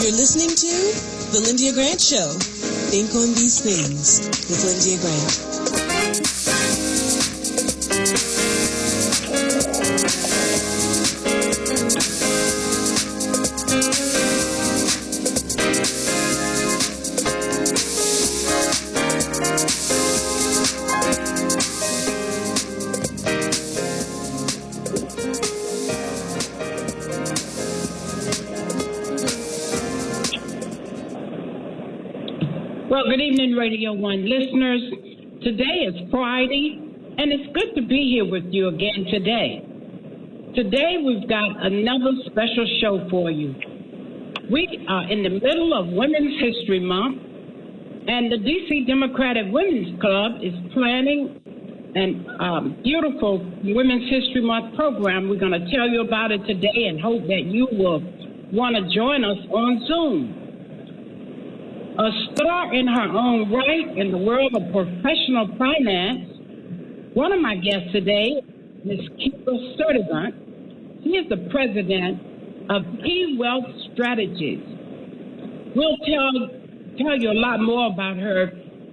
You're listening to The Lyndia Grant Show. Think on these things with Lyndia Grant. Well, good evening, Radio 1 listeners. Today is Friday, and it's good to be here with you again today. Today, we've got another special show for you. We are in the middle of Women's History Month, and the D.C. Democratic Women's Club is planning a beautiful Women's History Month program. We're going to tell you about it today and hope that you will want to join us on Zoom. A star in her own right in the world of professional finance, one of my guests today is Sturdevant. She is the president of Key Wealth Strategies. We'll tell you a lot more about her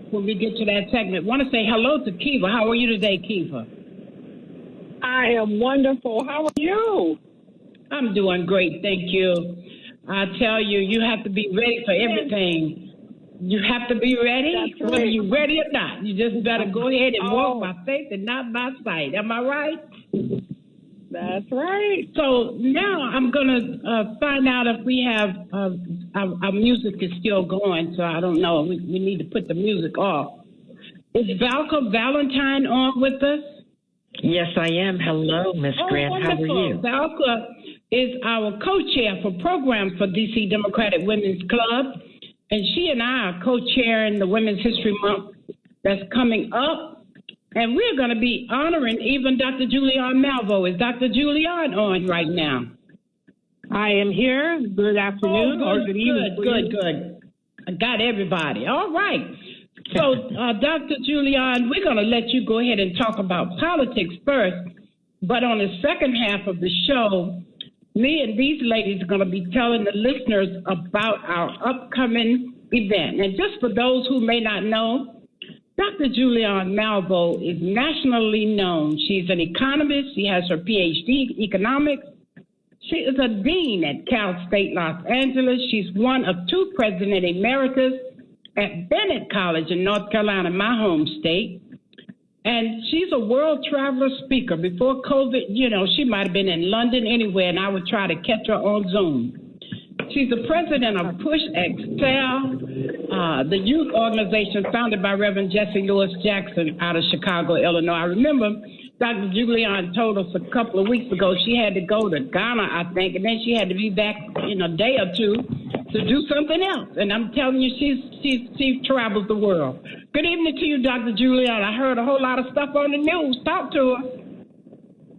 when we get to that segment. I want to say hello to Kiva. How are you today, Kiva? I am wonderful. How are you? I'm doing great, thank you. I tell you, you have to be ready for everything. You have to be ready, right. Whether you're ready or not. You just better go ahead and walk by faith and not by sight. Am I right? That's right. So now I'm going to find out if we have our music is still going. So I don't know. We need to put the music off. Is Valka Valentine on with us? Yes, I am. Hello, Miss Grant. Wonderful. How are you? Valka is our co-chair for programs for DC Democratic Women's Club. And she and I are co-chairing the Women's History Month that's coming up. And we're going to be honoring even Dr. Julianne Malveaux. Is Dr. Julianne on right now? I am here. Good afternoon or good evening. Good. I got everybody. All right. So, Dr. Julianne, we're going to let you go ahead and talk about politics first. But on the second half of the show, me and these ladies are going to be telling the listeners about our upcoming event. And just for those who may not know, Dr. Julianne Malveaux is nationally known. She's an economist. She has her PhD in economics. She is a dean at Cal State Los Angeles. She's one of two president emeritus at Bennett College in North Carolina, my home state. And she's a world traveler speaker. Before COVID, she might have been in London anywhere, and I would try to catch her on Zoom. She's the president of Push Excel, the youth organization founded by Reverend Jesse Lewis Jackson out of Chicago, Illinois. I remember Dr. Julianne told us a couple of weeks ago she had to go to Ghana, I think, and then she had to be back in a day or two to do something else. And I'm telling you, she travels the world. Good evening to you, Dr. Julianne. I heard a whole lot of stuff on the news. Talk to her.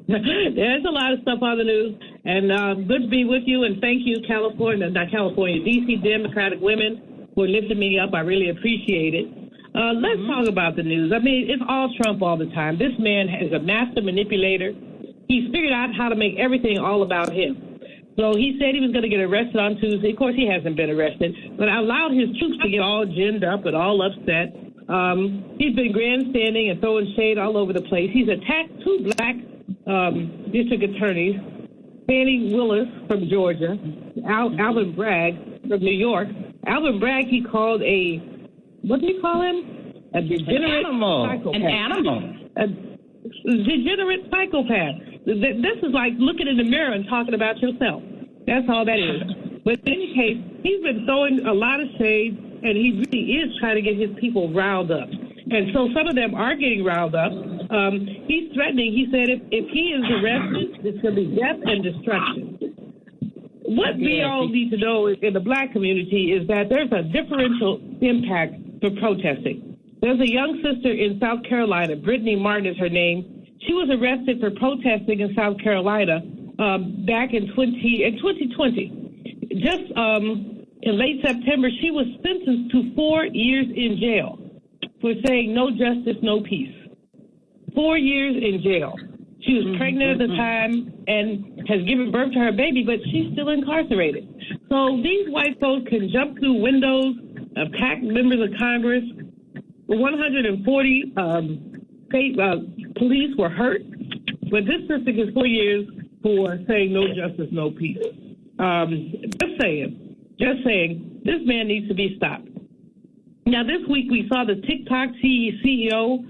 There's a lot of stuff on the news, and good to be with you, and thank you, DC Democratic women, for lifting me up. I really appreciate it. Let's talk about the news. I mean, it's all Trump all the time. This man is a master manipulator. He's figured out how to make everything all about him. So he said he was going to get arrested on Tuesday. Of course, he hasn't been arrested, but allowed his troops to get all ginned up and all upset. He's been grandstanding and throwing shade all over the place. He's attacked two black district attorneys, Fannie Willis from Georgia, Alvin Bragg from New York. Alvin Bragg, he called what do you call him? A degenerate psychopath. An animal. A degenerate psychopath. This is like looking in the mirror and talking about yourself. That's all that is. But in any case, he's been throwing a lot of shade, and he really is trying to get his people riled up. And so some of them are getting riled up. He's threatening. He said if he is arrested, it's going to be death and destruction. What we all need to know in the black community is that there's a differential impact for protesting. There's a young sister in South Carolina, Brittany Martin is her name. She was arrested for protesting in South Carolina back in 2020. Just in late September, she was sentenced to 4 years in jail for saying no justice, no peace. 4 years in jail. She was pregnant at the time and has given birth to her baby, but she's still incarcerated. So these white folks can jump through windows, attack members of Congress. 140 state police were hurt, but this sister gets 4 years for saying no justice, no peace. Just saying, this man needs to be stopped. Now, this week we saw the TikTok CEO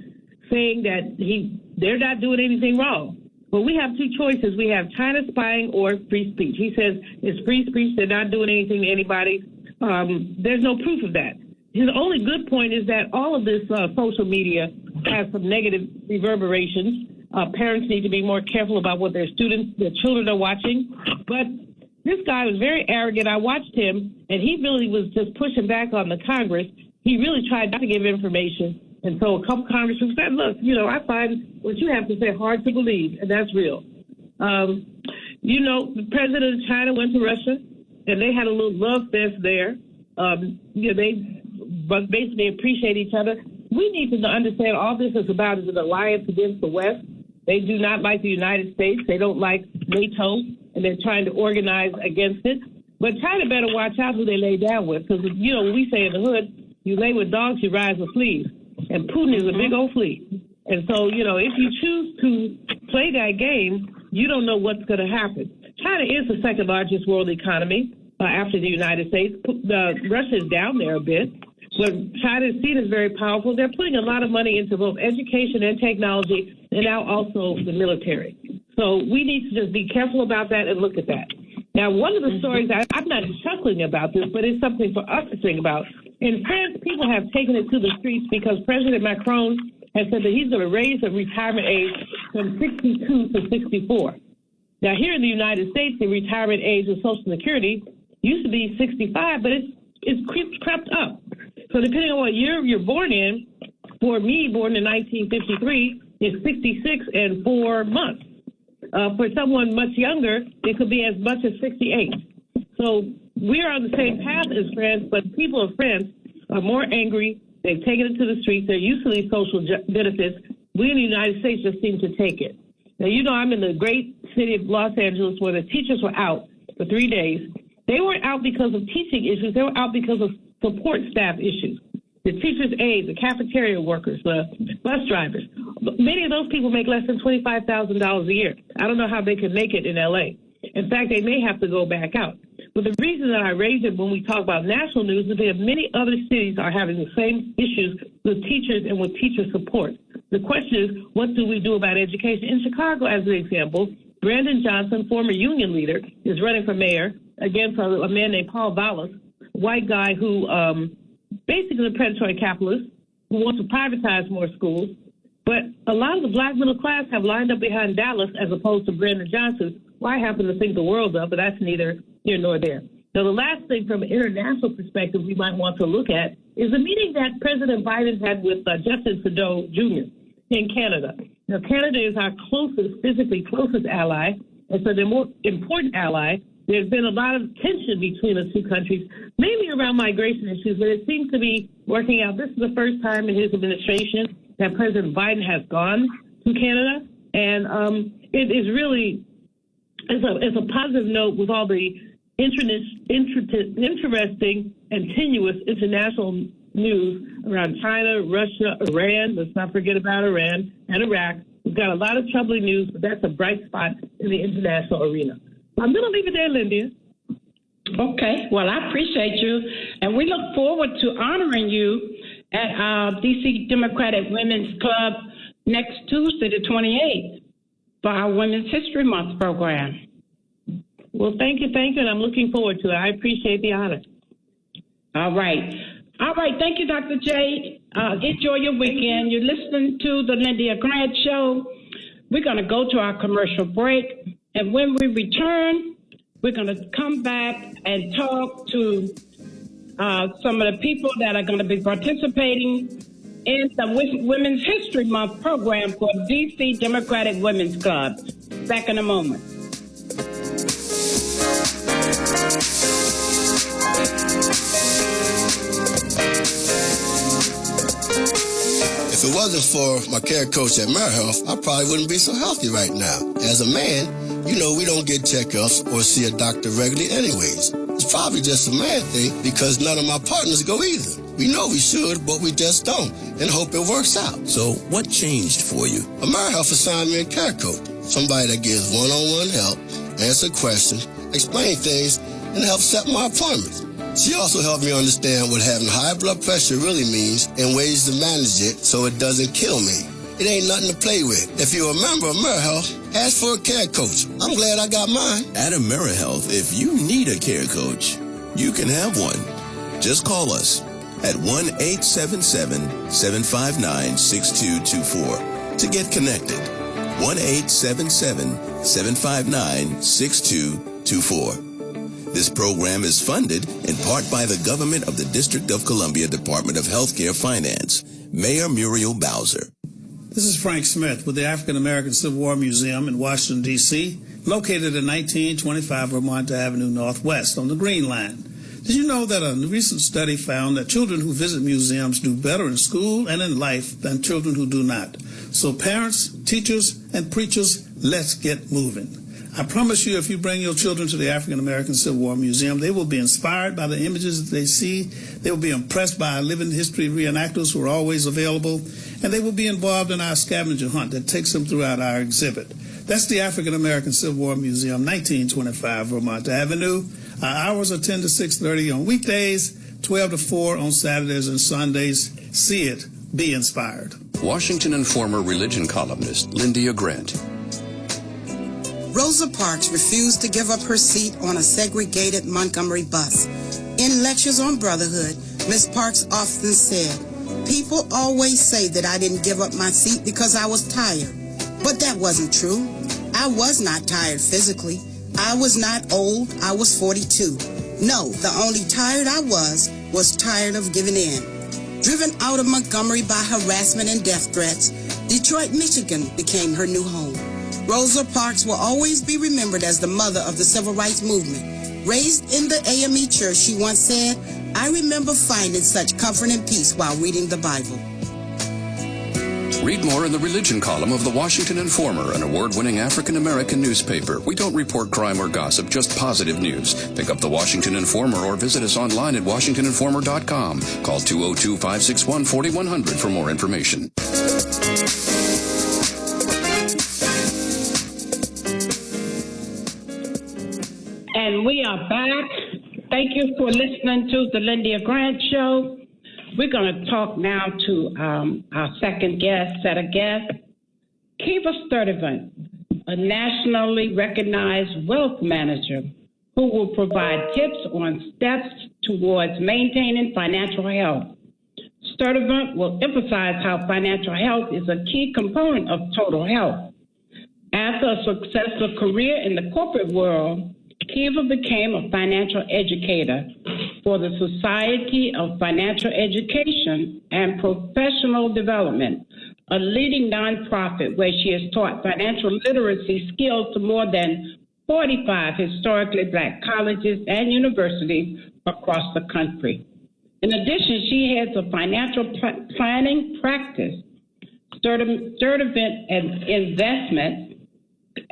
saying that they're not doing anything wrong. But we have two choices. We have China spying or free speech. He says it's free speech. They're not doing anything to anybody. There's no proof of that. His only good point is that all of this social media has some negative reverberations. Parents need to be more careful about what their children are watching. But this guy was very arrogant. I watched him, and he really was just pushing back on the Congress. He really tried not to give information. And so a couple congressmen said, look, I find what you have to say hard to believe, and that's real. The president of China went to Russia, and they had a little love fest there. They basically appreciate each other. We need to understand all this is about is an alliance against the West. They do not like the United States. They don't like NATO, and they're trying to organize against it. But China better watch out who they lay down with, because, we say in the hood, you lay with dogs, you rise with fleas. And Putin is a big old flea. And so, if you choose to play that game, you don't know what's going to happen. China is the second largest world economy after the United States. Russia is down there a bit, but China is seen as very powerful. They're putting a lot of money into both education and technology, and now also the military. So we need to just be careful about that and look at that. Now, one of the stories, I'm not chuckling about this, but it's something for us to think about. In France, people have taken it to the streets because President Macron has said that he's going to raise the retirement age from 62 to 64. Now, here in the United States, the retirement age of Social Security used to be 65, but it's crept up. So depending on what year you're born in, for me, born in 1953, it's 66 and 4 months. For someone much younger, it could be as much as 68. So we are on the same path as France, but people of France are more angry. They've taken it to the streets. They're used to these social benefits. We in the United States just seem to take it. Now, I'm in the great city of Los Angeles where the teachers were out for 3 days. They weren't out because of teaching issues. They were out because of support staff issues. The teachers' aides, the cafeteria workers, the bus drivers. Many of those people make less than $25,000 a year. I don't know how they can make it in L.A. In fact, they may have to go back out. But the reason that I raise it when we talk about national news is that many other cities are having the same issues with teachers and with teacher support. The question is, what do we do about education? In Chicago, as an example, Brandon Johnson, former union leader, is running for mayor against a man named Paul Vallis, a white guy who basically is a predatory capitalist who wants to privatize more schools. But a lot of the black middle class have lined up behind Dallas as opposed to Brandon Johnson, who I happen to think the world of, but that's neither here nor there. So the last thing from an international perspective we might want to look at is the meeting that President Biden had with Justin Trudeau Jr. in Canada. Now, Canada is our physically closest ally, and so they're more important ally. There's been a lot of tension between the two countries, mainly around migration issues, but it seems to be working out. This is the first time in his administration that President Biden has gone to Canada, and it is really it's a positive note with all the interesting and tenuous international news around China, Russia, Iran. Let's not forget about Iran and Iraq. We've got a lot of troubling news, but that's a bright spot in the international arena. I'm going to leave it there, Lyndia. Okay. Well, I appreciate you, and we look forward to honoring you at our D.C. Democratic Women's Club next Tuesday, the 28th, for our Women's History Month program. Well, thank you, and I'm looking forward to it. I appreciate the honor. All right. Thank you, Dr. J. Enjoy your weekend. You're listening to the Lyndia Grant Show. We're going to go to our commercial break, and when we return, we're going to come back and talk to some of the people that are going to be participating in the Women's History Month program for D.C. Democratic Women's Club. Back in a moment. If it wasn't for my care coach at MyHealth, I probably wouldn't be so healthy right now. As a man, we don't get checkups or see a doctor regularly anyways. It's probably just a man thing because none of my partners go either. We know we should, but we just don't, and hope it works out. So what changed for you? AmeriHealth assigned me a care coach, somebody that gives one-on-one help, answer questions, explain things, and help set my appointments. She also helped me understand what having high blood pressure really means and ways to manage it so it doesn't kill me. It ain't nothing to play with. If you're a member of AmeriHealth, ask for a care coach. I'm glad I got mine. At AmeriHealth, if you need a care coach, you can have one. Just call us at 1-877-759-6224 to get connected. 1-877-759-6224. This program is funded in part by the government of the District of Columbia Department of Healthcare Finance. Mayor Muriel Bowser. This is Frank Smith with the African American Civil War Museum in Washington, D.C., located at 1925 Vermont Avenue Northwest on the Green Line. Did you know that a recent study found that children who visit museums do better in school and in life than children who do not? So parents, teachers, and preachers, let's get moving. I promise you, if you bring your children to the African American Civil War Museum, they will be inspired by the images that they see. They will be impressed by our living history reenactors who are always available, and they will be involved in our scavenger hunt that takes them throughout our exhibit. That's the African American Civil War Museum, 1925 Vermont Avenue. Our hours are 10 to 6:30 on weekdays, 12 to 4 on Saturdays and Sundays. See it. Be inspired. Washington Informer religion columnist Lyndia Grant. Rosa Parks refused to give up her seat on a segregated Montgomery bus. In lectures on brotherhood, Ms. Parks often said, "People always say that I didn't give up my seat because I was tired." But that wasn't true. I was not tired physically. I was not old. I was 42. No, the only tired I was tired of giving in. Driven out of Montgomery by harassment and death threats, Detroit, Michigan became her new home. Rosa Parks will always be remembered as the mother of the civil rights movement. Raised in the AME church, she once said, "I remember finding such comfort and peace while reading the Bible." Read more in the religion column of the Washington Informer, an award-winning African-American newspaper. We don't report crime or gossip, just positive news. Pick up the Washington Informer or visit us online at WashingtonInformer.com. Call 202-561-4100 for more information. And we are back. Thank you for listening to the Lyndia Grant Show. We're going to talk now to our second set of guests, Kiva Sturdevant, a nationally recognized wealth manager who will provide tips on steps towards maintaining financial health. Sturdevant will emphasize how financial health is a key component of total health. After a successful career in the corporate world, Kiva became a financial educator for the Society of Financial Education and Professional Development, a leading nonprofit where she has taught financial literacy skills to more than 45 historically Black colleges and universities across the country. In addition, she has a financial planning practice, Sturdevant Investment,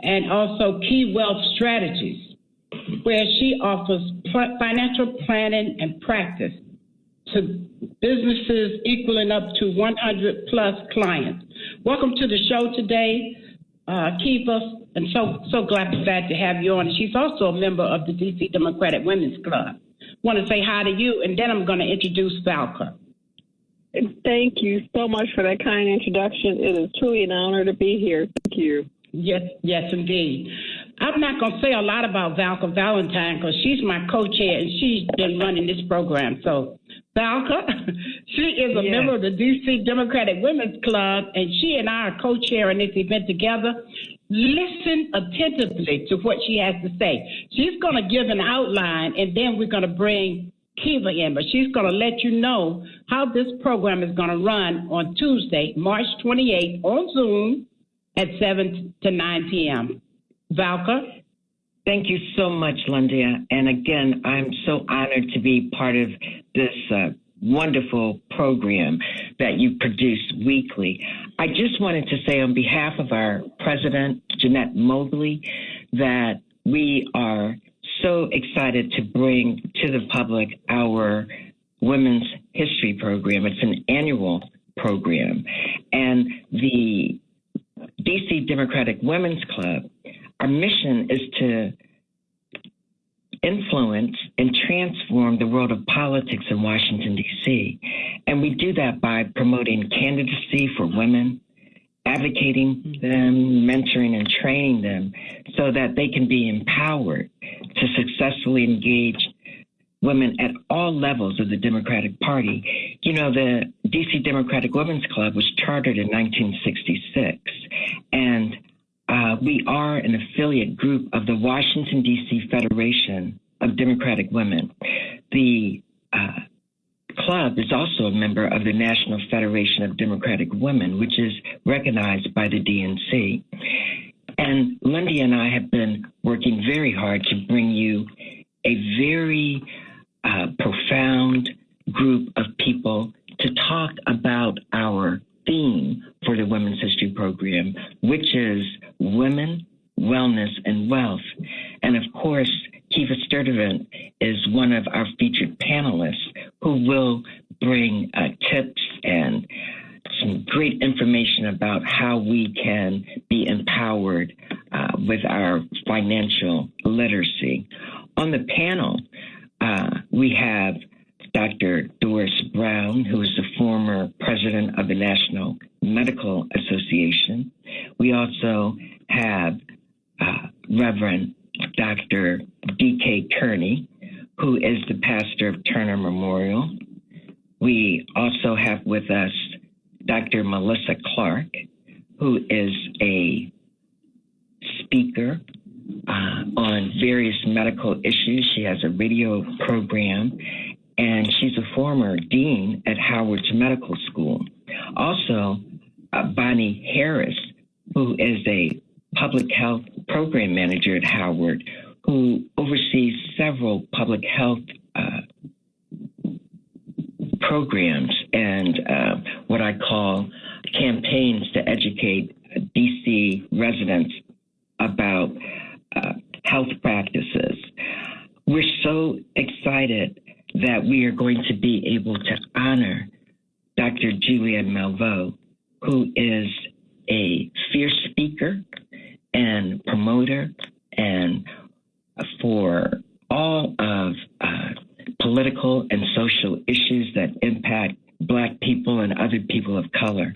and also Key Wealth Strategies, where she offers financial planning and practice to businesses equaling up to 100 plus clients. Welcome to the show today, Kiva, and so glad to have you on. She's also a member of the DC Democratic Women's Club. Want to say hi to you, and then I'm going to introduce Valka. Thank you so much for that kind introduction. It is truly an honor to be here. Thank you. Yes, indeed. I'm not going to say a lot about Valka Valentine because she's my co-chair and she's been running this program. So, Valka, she is a member of the DC Democratic Women's Club, and she and I are co-chairing this event together. Listen attentively to what she has to say. She's going to give an outline, and then we're going to bring Kiva in, but she's going to let you know how this program is going to run on Tuesday, March 28th on Zoom at 7 to 9 p.m. Valka? Thank you so much, Lyndia. And again, I'm so honored to be part of this wonderful program that you produce weekly. I just wanted to say on behalf of our president, Jeanette Mobley, that we are so excited to bring to the public our Women's History Program. It's an annual program. And the DC Democratic Women's Club, our mission is to influence and transform the world of politics in Washington, D.C. And we do that by promoting candidacy for women, advocating them, mentoring and training them so that they can be empowered to successfully engage women at all levels of the Democratic Party. You know, the DC Democratic Women's Club was chartered in 1966, and we are an affiliate group of the Washington, D.C. Federation of Democratic Women. The club is also a member of the National Federation of Democratic Women, which is recognized by the DNC. And Lyndia and I have been working very hard to bring you a very profound group of people to talk about our theme for the Women's History Program, which is Women, Wellness, and Wealth. And of course, Kiva Sturdevant is one of our featured panelists who will bring tips and some great information about how we can be empowered with our financial literacy. On the panel, we have Dr. Doris Brown, who is the former president of the National Medical Association. We also have Reverend Dr. D.K. Kearney, who is the pastor of Turner Memorial. We also have with us Dr. Melissa Clark, who is a speaker on various medical issues. She has a radio program, and she's a former dean at Howard's Medical School. Also, Bonnie Harris, who is a public health program manager at Howard, who oversees several public health programs and what I call campaigns to educate DC residents about health practices. We're so excited that we are going to be able to honor Dr. Julianne Malveaux, who is a fierce speaker and promoter and for all of political and social issues that impact Black people and other people of color.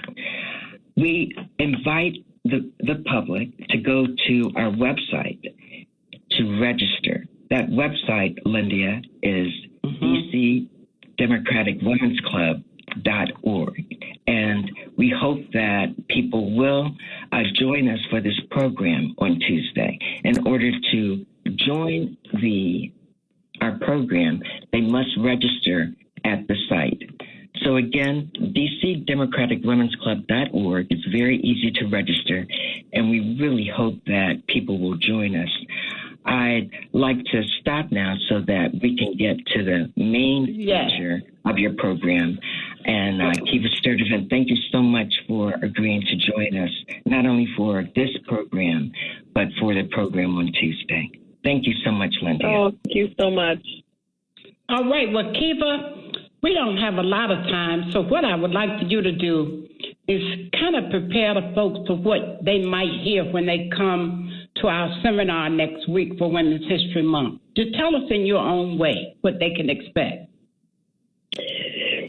We invite the public to go to our website to register. That website, Lyndia, is DCDemocraticWomen'sClub.org. And we hope that people will join us for this program on Tuesday. In order to join our program, they must register at the site. So again, DCDemocraticWomen'sClub.org is very easy to register, and we really hope that people will join us. I'd like to stop now so that we can get to the main feature of your program. And Kiva Sturdevant, thank you so much for agreeing to join us, not only for this program, but for the program on Tuesday. Thank you so much, Lyndia. Oh, thank you so much. All right. Well, Kiva, we don't have a lot of time, so what I would like for you to do is kind of prepare the folks for what they might hear when they come to our seminar next week for Women's History Month. Just tell us in your own way what they can expect.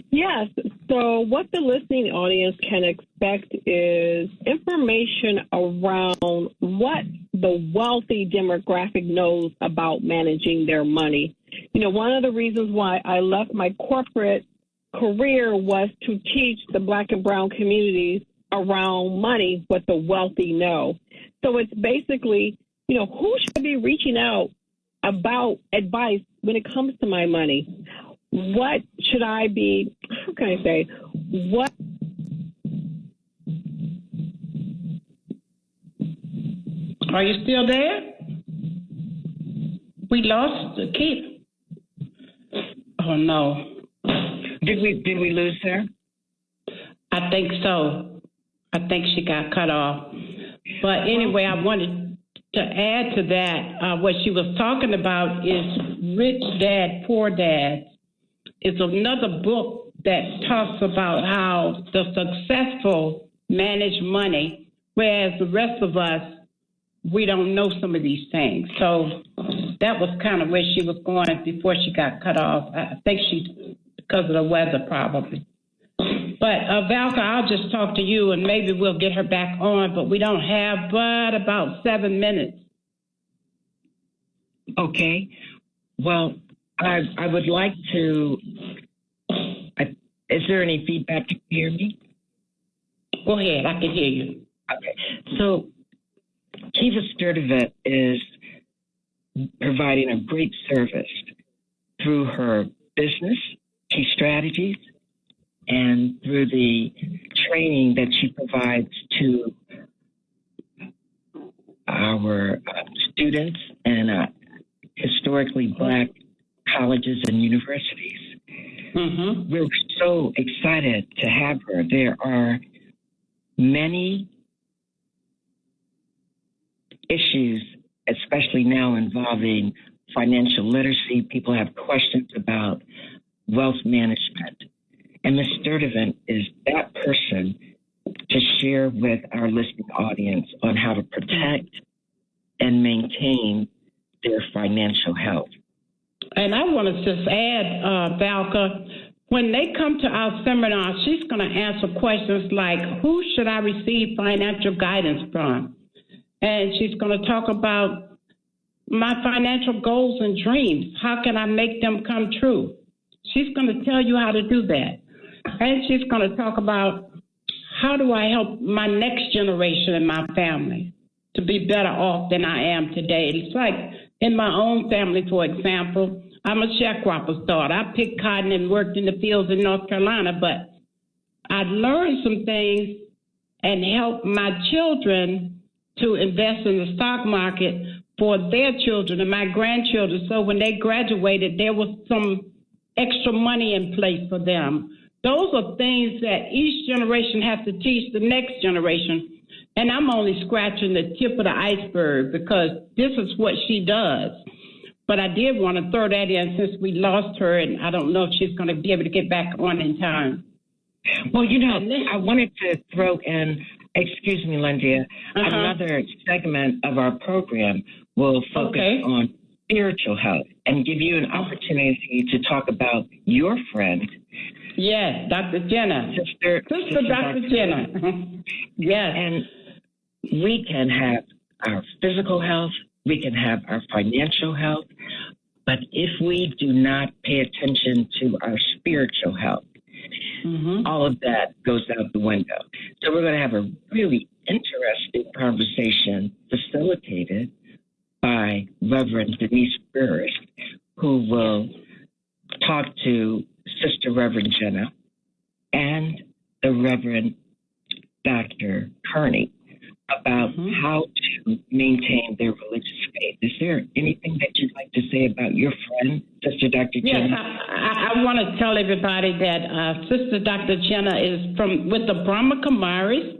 Yes. So what the listening audience can expect is information around what the wealthy demographic knows about managing their money. You know, one of the reasons why I left my corporate career was to teach the Black and brown communities around money, what the wealthy know. So it's basically, you know, who should I be reaching out about advice when it comes to my money? What should I be, how can I say, what? Are you still there? We lost the Keith. Oh, no. Did we lose her? I think so. I think she got cut off. But anyway, I wanted to add to that, what she was talking about is Rich Dad, Poor Dad. It's another book that talks about how the successful manage money, whereas the rest of us, we don't know some of these things. So that was kind of where she was going before she got cut off. I think because of the weather probably. But Valka, I'll just talk to you and maybe we'll get her back on, but we don't have but about 7 minutes. Okay. Well, I would like to, is there any feedback? Can you hear me? Go ahead, I can hear you. Okay. So Kiva Sturdevant is providing a great service through her business, key strategies, and through the training that she provides to our students and historically Black colleges and universities. Mm-hmm. We're so excited to have her. There are many issues, especially now involving financial literacy. People have questions about wealth management. And Ms. Sturdevant is that person to share with our listening audience on how to protect and maintain their financial health. And I want to just add, Valka, when they come to our seminar, she's going to answer questions like, who should I receive financial guidance from? And she's going to talk about my financial goals and dreams. How can I make them come true? She's going to tell you how to do that. And she's going to talk about how do I help my next generation and my family to be better off than I am today. It's like in my own family, for example, I'm a sharecropper's daughter. I picked cotton and worked in the fields in North Carolina, but I learned some things and helped my children to invest in the stock market for their children and my grandchildren. So when they graduated, there was some extra money in place for them. Those are things that each generation has to teach the next generation. And I'm only scratching the tip of the iceberg because this is what she does. But I did want to throw that in since we lost her, and I don't know if she's going to be able to get back on in time. Well, I wanted to throw in, excuse me, Lyndia, another segment of our program will focus on spiritual health and give you an opportunity to talk about your friend. Yes, Dr. Jenna. Sister Dr. Jenna. Yes. And we can have our physical health, we can have our financial health, but if we do not pay attention to our spiritual health, all of that goes out the window. So we're going to have a really interesting conversation facilitated by Reverend Denise Burris, who will talk to Sister Reverend Jenna and the Reverend Dr. Kearney about how to maintain their religious faith. Is there anything that you'd like to say about your friend, Sister Dr. Jenna? Yes, I want to tell everybody that Sister Dr. Jenna is with the Brahma Kumaris.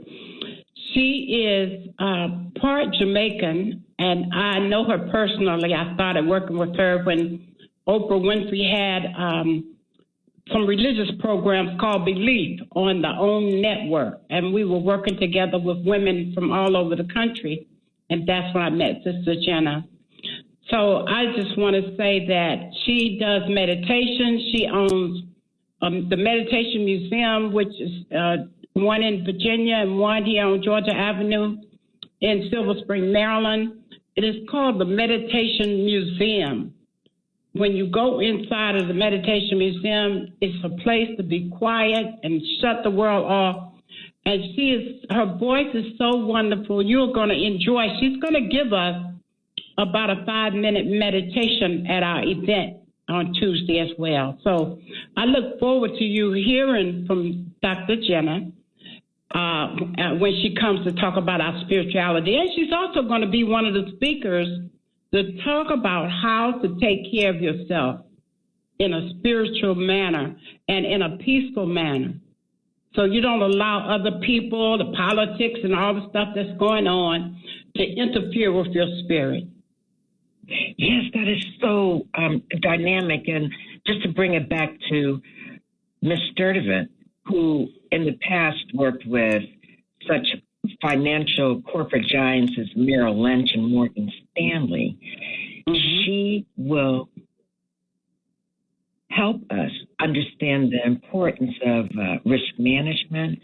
She is part Jamaican, and I know her personally. I started working with her when Oprah Winfrey had some religious programs called Belief on the OWN network. And we were working together with women from all over the country. And that's where I met Sister Jenna. So I just want to say that she does meditation. She owns the Meditation Museum, which is one in Virginia and one here on Georgia Avenue in Silver Spring, Maryland. It is called the Meditation Museum. When you go inside of the Meditation Museum, it's a place to be quiet and shut the world off. And her voice is so wonderful. You're going to enjoy. She's going to give us about a 5-minute meditation at our event on Tuesday as well. So I look forward to you hearing from Dr. Jenna when she comes to talk about our spirituality. And she's also going to be one of the speakers to talk about how to take care of yourself in a spiritual manner and in a peaceful manner. so you don't allow other people, the politics and all the stuff that's going on to interfere with your spirit. Yes, that is so dynamic. And just to bring it back to Miss Sturdevant, who in the past worked with such financial corporate giants as Merrill Lynch and Morgan Stanley, she will help us understand the importance of risk management,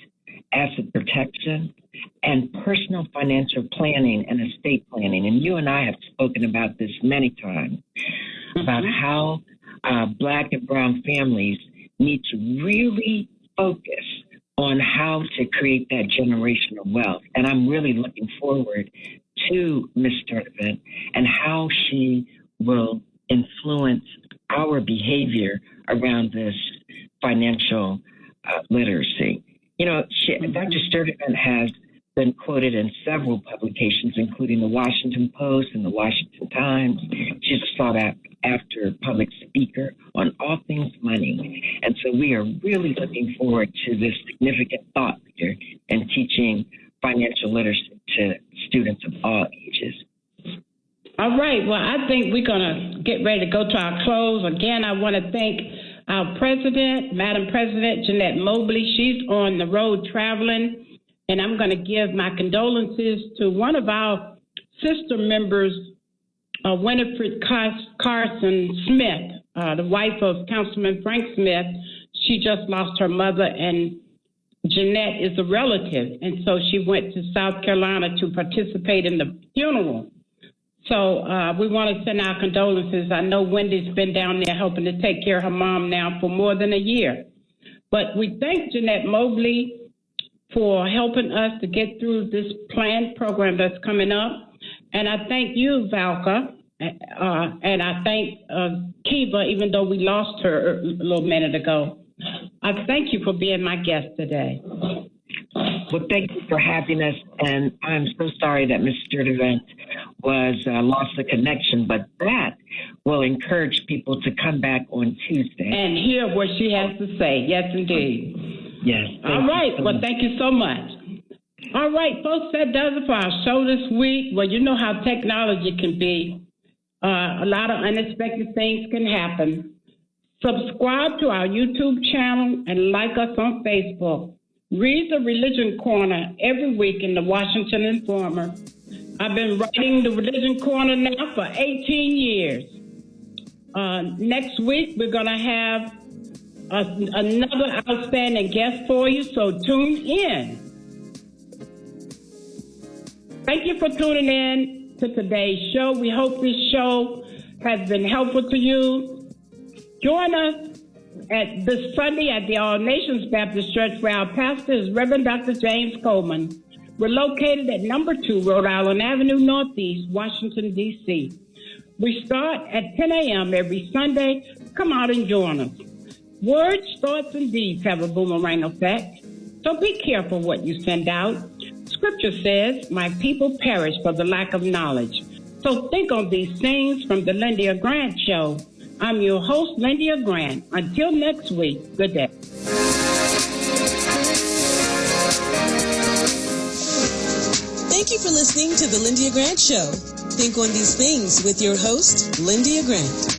asset protection, and personal financial planning and estate planning. And you and I have spoken about this many times, about how Black and brown families need to really focus on how to create that generational wealth. And I'm really looking forward to Ms. Sturdevant and how she will influence our behavior around this financial literacy. You know, Dr. Sturdevant has been quoted in several publications, including the Washington Post and the Washington Times. She's a sought-after public speaker on all things money. And so we are really looking forward to this significant thought leader in teaching financial literacy to students of all ages. All right. Well, I think we're going to get ready to go to our close. Again, I want to thank our president, Madam President Jeanette Mobley. She's on the road traveling. And I'm going to give my condolences to one of our sister members, Winifred Carson Smith, the wife of Councilman Frank Smith. She just lost her mother, and Jeanette is a relative. And so she went to South Carolina to participate in the funeral. So we want to send our condolences. I know Wendy's been down there helping to take care of her mom now for more than a year. But we thank Jeanette Mobley for helping us to get through this planned program that's coming up. And I thank you, Valka, and I thank Kiva, even though we lost her a little minute ago. I thank you for being my guest today. Well, thank you for having us, and I'm so sorry that Ms. Sturdevant was lost the connection, but that will encourage people to come back on Tuesday and hear what she has to say. Yes, indeed. Yes. All right. Well, thank you so much. All right, folks, that does it for our show this week. Well, you know how technology can be. A lot of unexpected things can happen. Subscribe to our YouTube channel and like us on Facebook. Read the Religion Corner every week in the Washington Informer. I've been writing the Religion Corner now for 18 years. Next week, we're going to have another outstanding guest for you, so tune in. Thank you for tuning in to today's show. We hope this show has been helpful to you. Join us at this Sunday at the All Nations Baptist Church, where our pastor is Reverend Dr. James Coleman. We're located at number 2 Rhode Island Avenue Northeast, Washington, D.C. We start at 10 a.m. every Sunday. Come out and join us. Words, thoughts, and deeds have a boomerang effect, so be careful what you send out. Scripture says, my people perish for the lack of knowledge. So think on these things from the Lyndia Grant Show. I'm your host, Lyndia Grant. Until next week, good day. Thank you for listening to the Lyndia Grant Show. Think on these things with your host, Lyndia Grant.